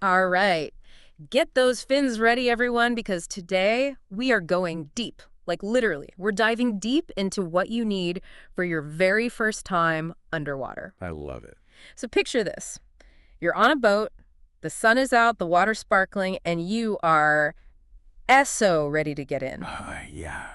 All right. Get those fins ready, everyone, because today we are going deep. Like literally, we're diving deep into what you need for your very first time underwater. I love it. So picture this. You're on a boat, the sun is out, the water's sparkling, and you are so ready to get in. Yeah,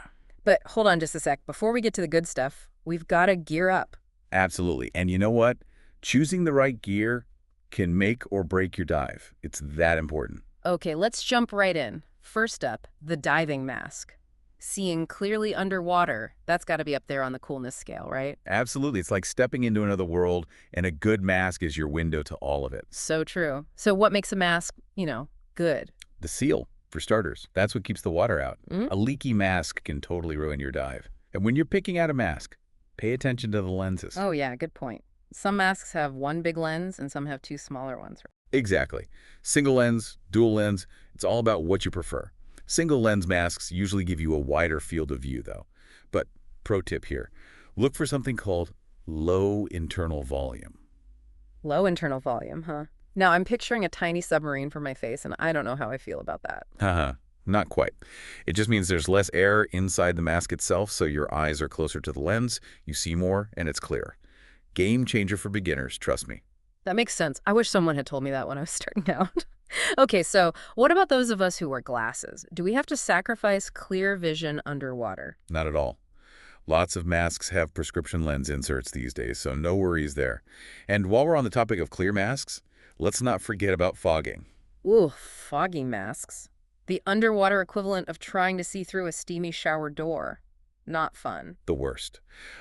But hold on just a sec. Before we get to the good stuff, we've got to gear up. absolutely. And you know what? Choosing the right gear can make or break your dive. It's that important. Okay, let's jump right in. First up, the diving mask. Seeing clearly underwater, that's got to be up there on the coolness scale, right? Absolutely. It's like stepping into another world, and a good mask is your window to all of it. So true. So what makes a mask, good? The seal, for starters. That's what keeps the water out. Mm? A leaky mask can totally ruin your dive. And when you're picking out a mask, pay attention to the lenses. Oh, yeah, good point. Some masks have one big lens and some have two smaller ones. Exactly. Single lens, dual lens, it's all about what you prefer. Single lens masks usually give you a wider field of view, though. But pro tip here, look for something called low internal volume. Low internal volume, huh? Now, I'm picturing a tiny submarine for my face, and I don't know how I feel about that. Haha, not quite. It just means there's less air inside the mask itself, so your eyes are closer to the lens, you see more, and it's clearer. Game changer for beginners, trust me. That makes sense. I wish someone had told me that when I was starting out. Okay, so what about those of us who wear glasses? Do we have to sacrifice clear vision underwater? Not at all. Lots of masks have prescription lens inserts these days, so no worries there. And while we're on the topic of clear masks, let's not forget about fogging. Ooh, foggy masks. The underwater equivalent of trying to see through a steamy shower door. Not fun. The worst.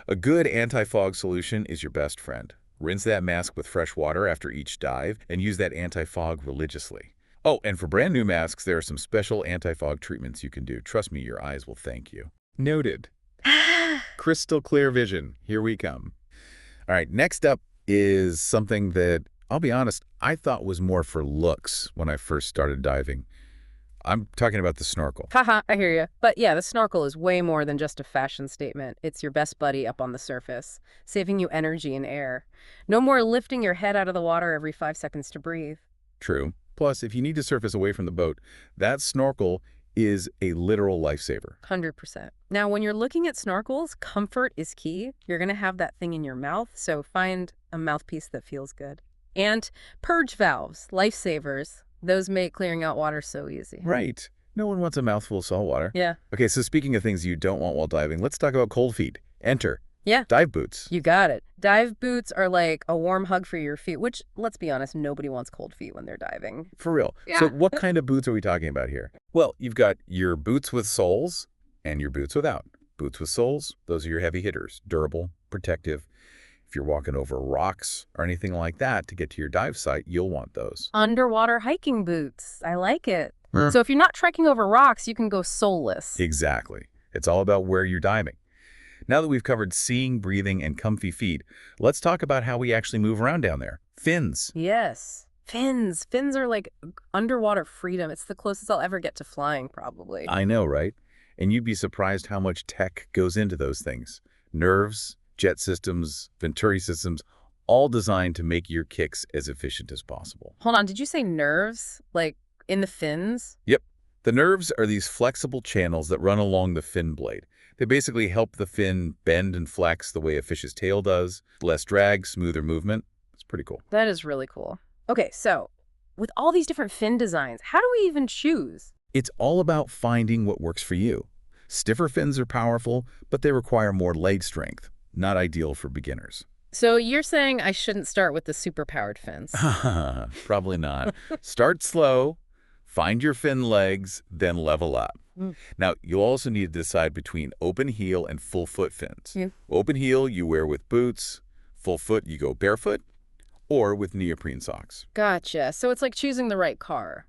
A good anti-fog solution is your best friend. Rinse that mask with fresh water after each dive and use that anti-fog religiously. Oh, and for brand new masks, there are some special anti-fog treatments you can do. Trust me, your eyes will thank you. Noted. Crystal clear vision. Here we come. All right, next up is something that, I'll be honest, I thought was more for looks when I first started diving. I'm talking about the snorkel. Haha, I hear you. But yeah, the snorkel is way more than just a fashion statement. It's your best buddy up on the surface, saving you energy and air. No more lifting your head out of the water every 5 seconds to breathe. True. Plus, if you need to surface away from the boat, that snorkel is a literal lifesaver. 100%. Now, when you're looking at snorkels, comfort is key. You're going to have that thing in your mouth, so find a mouthpiece that feels good. And purge valves, lifesavers. Those make clearing out water so easy. Right. No one wants a mouthful of salt water. Yeah. Okay, so speaking of things you don't want while diving, let's talk about cold feet. Enter. Yeah. Dive boots. You got it. Dive boots are like a warm hug for your feet, which, let's be honest, nobody wants cold feet when they're diving. For real. Yeah. So what kind of boots are we talking about here? Well, you've got your boots with soles and your boots without. Boots with soles, those are your heavy hitters. Durable, protective. If you're walking over rocks or anything like that to get to your dive site, you'll want those. Underwater hiking boots. I like it. Hmm. So if you're not trekking over rocks, you can go soleless. Exactly. It's all about where you're diving. Now that we've covered seeing, breathing, and comfy feet, let's talk about how we actually move around down there. Fins. Yes. Fins. Fins are like underwater freedom. It's the closest I'll ever get to flying, probably. I know, right? And you'd be surprised how much tech goes into those things. Nerves, jet systems, Venturi systems, all designed to make your kicks as efficient as possible. Hold on. Did you say nerves? Like in the fins? Yep. The nerves are these flexible channels that run along the fin blade. They basically help the fin bend and flex the way a fish's tail does. Less drag, smoother movement. It's pretty cool. That is really cool. Okay, so with all these different fin designs, how do we even choose? It's all about finding what works for you. Stiffer fins are powerful, but they require more leg strength. Not ideal for beginners. So you're saying I shouldn't start with the super-powered fins? Probably not. Start slow, find your fin legs, then level up. Mm. Now, you'll also need to decide between open heel and full foot fins. Yeah. Open heel you wear with boots, full foot you go barefoot, or with neoprene socks. Gotcha. So it's like choosing the right car.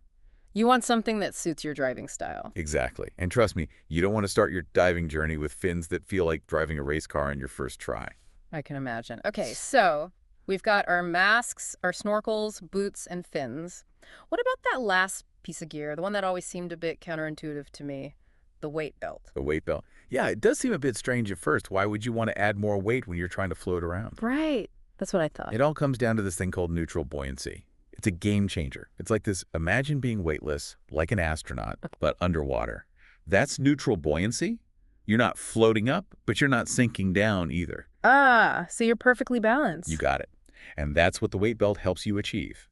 You want something that suits your driving style. Exactly. And trust me, you don't want to start your diving journey with fins that feel like driving a race car on your first try. I can imagine. Okay, so we've got our masks, our snorkels, boots, and fins. What about that last piece of gear, the one that always seemed a bit counterintuitive to me, the weight belt? The weight belt. Yeah, it does seem a bit strange at first. Why would you want to add more weight when you're trying to float around? Right. That's what I thought. It all comes down to this thing called neutral buoyancy. It's a game changer. It's like this, imagine being weightless, like an astronaut, but underwater. That's neutral buoyancy. You're not floating up, but you're not sinking down either. Ah, so you're perfectly You balanced. got it. And that's what the weight belt helps you achieve.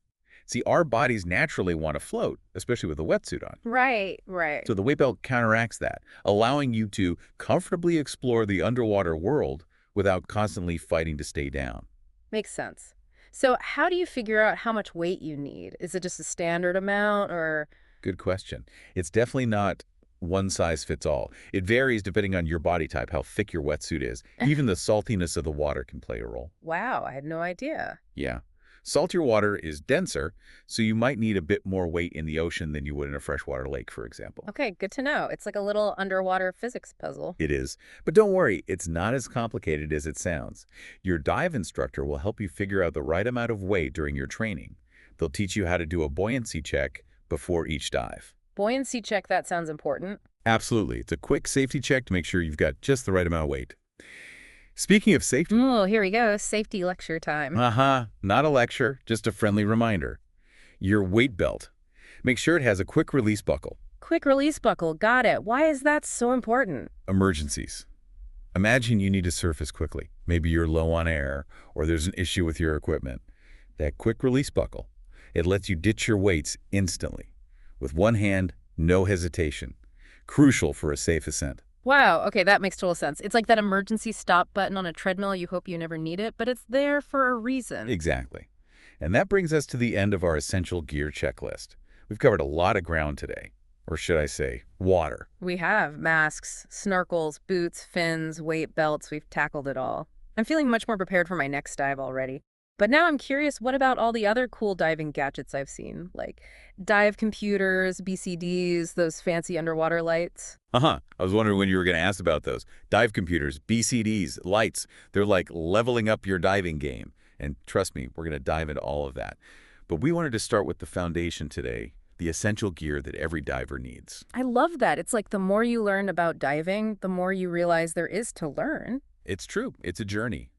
See, our bodies naturally want to float, especially with a wetsuit on. Right, right. So the weight belt counteracts that, allowing you to comfortably explore the underwater world without constantly fighting to stay down. Makes sense. So how do you figure out how much weight you need? Is it just a standard amount or... Good question. It's definitely not one size fits all. It varies depending on your body type, how thick your wetsuit is. Even the saltiness of the water can play a role. Wow, I had no idea. Yeah. Saltier water is denser, so you might need a bit more weight in the ocean than you would in a freshwater lake, for example. Okay, good to know. It's like a little underwater physics puzzle. It is. But don't worry, it's not as complicated as it sounds. Your dive instructor will help you figure out the right amount of weight during your training. They'll teach you how to do a buoyancy check before each dive. Buoyancy check, that sounds important. Absolutely. It's a quick safety check to make sure you've got just the right amount of weight. Speaking of safety, Oh, here we go. Safety lecture time. not a lecture, just a friendly reminder. Your weight belt. Make sure it has a quick release buckle. Quick release buckle. Got it. Why is that so important? Emergencies. Imagine you need to surface quickly. Maybe you're low on air or there's an issue with your equipment. That quick release buckle, it lets you ditch your weights instantly. With one hand, no hesitation. Crucial for a safe ascent. Wow, okay, that makes total sense. It's like that emergency stop button on a treadmill. You hope you never need it, but it's there for a reason. Exactly. And that brings us to the end of our essential gear checklist. We've covered a lot of ground today. Or should I say, water. We have masks, snorkels, boots, fins, weight belts. We've tackled it all. I'm feeling much more prepared for my next dive already. But now I'm curious, what about all the other cool diving gadgets I've seen? Like dive computers, BCDs, those fancy underwater lights? I was wondering when you were going to ask about those. Dive computers, BCDs, lights, they're like leveling up your diving game. And trust me, we're going to dive into all of that. But we wanted to start with the foundation today, the essential gear that every diver needs. I love that. It's like the more you learn about diving, the more you realize there is to learn. It's true. It's a journey.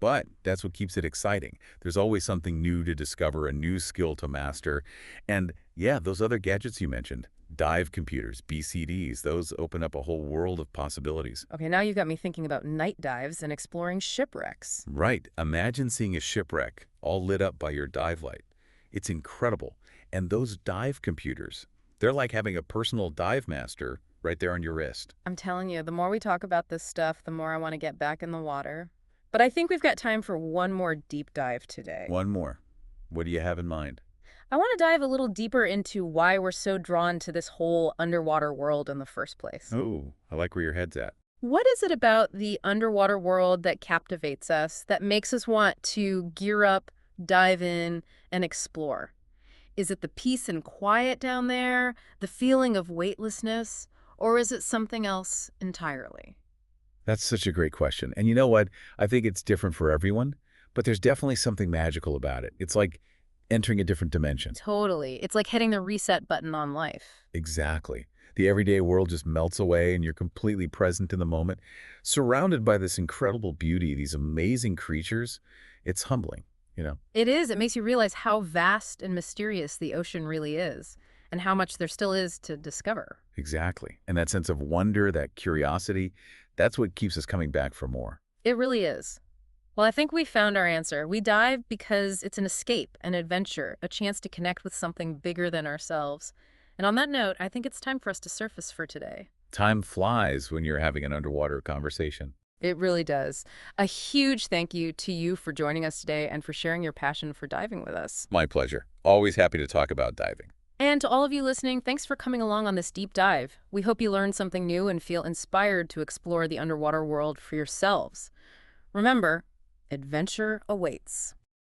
But that's what keeps it exciting. There's always something new to discover, a new skill to master. And yeah, those other gadgets you mentioned, dive computers, BCDs, those open up a whole world of possibilities. Okay, now you've got me thinking about night dives and exploring shipwrecks. Right. Imagine seeing a shipwreck all lit up by your dive light. It's incredible. And those dive computers, they're like having a personal dive master right there on your wrist. I'm telling you, the more we talk about this stuff, the more I want to get back in the water. But I think we've got time for one more deep dive today. One more. What do you have in mind? I want to dive a little deeper into why we're so drawn to this whole underwater world in the first place. Oh, I like where your head's at. What is it about the underwater world that captivates us, that makes us want to gear up, dive in, and explore? Is it the peace and quiet down there, the feeling of weightlessness, or is it something else entirely? That's such a great question. And you know what? I think it's different for everyone, but there's definitely something magical about it. It's like entering a different dimension. Totally. It's like hitting the reset button on life. Exactly. The everyday world just melts away and you're completely present in the moment, surrounded by this incredible beauty, these amazing creatures. It's humbling, you know? It is. It makes you realize how vast and mysterious the ocean really is, and how much there still is to discover. Exactly. And that sense of wonder, that curiosity, that's what keeps us coming back for more. It really is. Well, I think we found our answer. We dive because it's an escape, an adventure, a chance to connect with something bigger than ourselves. And on that note, I think it's time for us to surface for today. Time flies when you're having an underwater conversation. It really does. A huge thank you to you for joining us today and for sharing your passion for diving with us. My pleasure. Always happy to talk about diving. And to all of you listening, thanks for coming along on this deep dive. We hope you learned something new and feel inspired to explore the underwater world for yourselves. Remember, adventure awaits.